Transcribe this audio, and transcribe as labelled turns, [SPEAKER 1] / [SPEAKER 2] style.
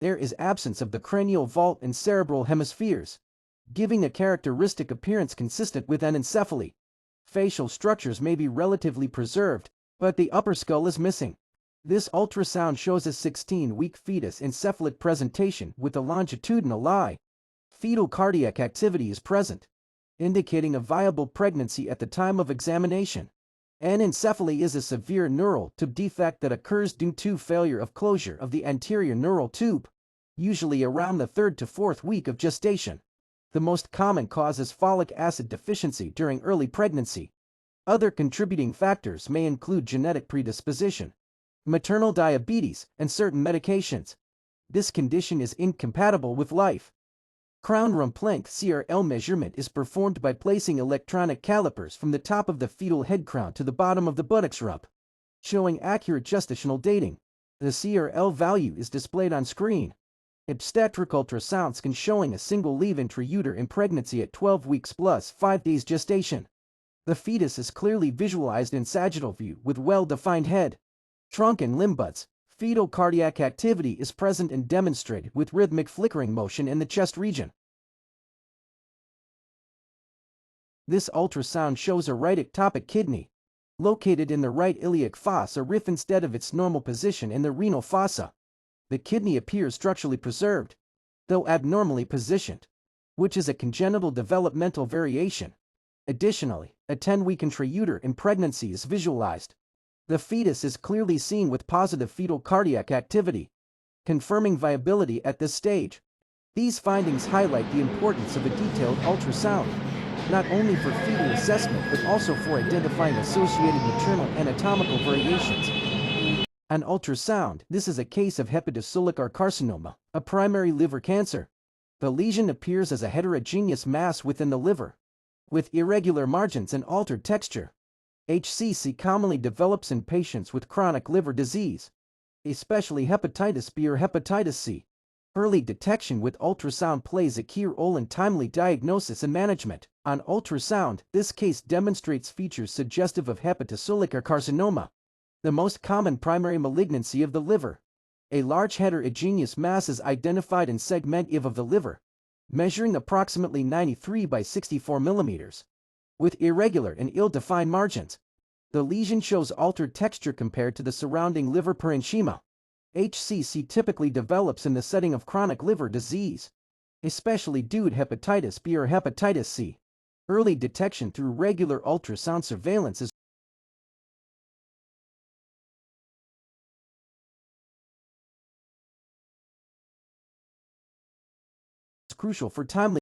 [SPEAKER 1] There is absence of the cranial vault and cerebral hemispheres, giving a characteristic appearance consistent with anencephaly. Facial structures may be relatively preserved, but the upper skull is missing. This ultrasound shows a 16-week fetus in cephalid presentation with a longitudinal eye. Fetal cardiac activity is present, indicating a viable pregnancy at the time of examination. Anencephaly is a severe neural tube defect that occurs due to failure of closure of the anterior neural tube, usually around the 3rd to 4th week of gestation. The most common cause is folic acid deficiency during early pregnancy. Other contributing factors may include genetic predisposition, maternal diabetes, and certain medications. This condition is incompatible with life. Crown rump length (CRL) measurement is performed by placing electronic calipers from the top of the fetal head crown to the bottom of the buttocks rump, showing accurate gestational dating. The CRL value is displayed on screen. Obstetric ultrasound scan showing a single leave intrauterine in pregnancy at 12 weeks plus 5 days gestation. The fetus is clearly visualized in sagittal view with well-defined head, trunk and limb buds. Fetal cardiac activity is present and demonstrated with rhythmic flickering motion in the chest region. This ultrasound shows a right ectopic kidney, located in the right iliac fossa riff instead of its normal position in the renal fossa. The kidney appears structurally preserved, though abnormally positioned, which is a congenital developmental variation. Additionally, a 10-week intrauterine in pregnancy is visualized. The fetus is clearly seen with positive fetal cardiac activity, confirming viability at this stage. These findings highlight the importance of a detailed ultrasound, not only for fetal assessment but also for identifying associated maternal anatomical variations. An ultrasound. This is a case of hepatocellular carcinoma, a primary liver cancer. The lesion appears as a heterogeneous mass within the liver, with irregular margins and altered texture. HCC commonly develops in patients with chronic liver disease, especially hepatitis B or hepatitis C. Early detection with ultrasound plays a key role in timely diagnosis and management. On ultrasound, this case demonstrates features suggestive of hepatocellular carcinoma, the most common primary malignancy of the liver. A large heterogeneous mass is identified in segment IV of the liver, measuring approximately 93 by 64 millimeters, with irregular and ill-defined margins. The lesion shows altered texture compared to the surrounding liver parenchyma. HCC typically develops in the setting of chronic liver disease, especially due to hepatitis B or hepatitis C. Early detection through regular ultrasound surveillance is crucial for timely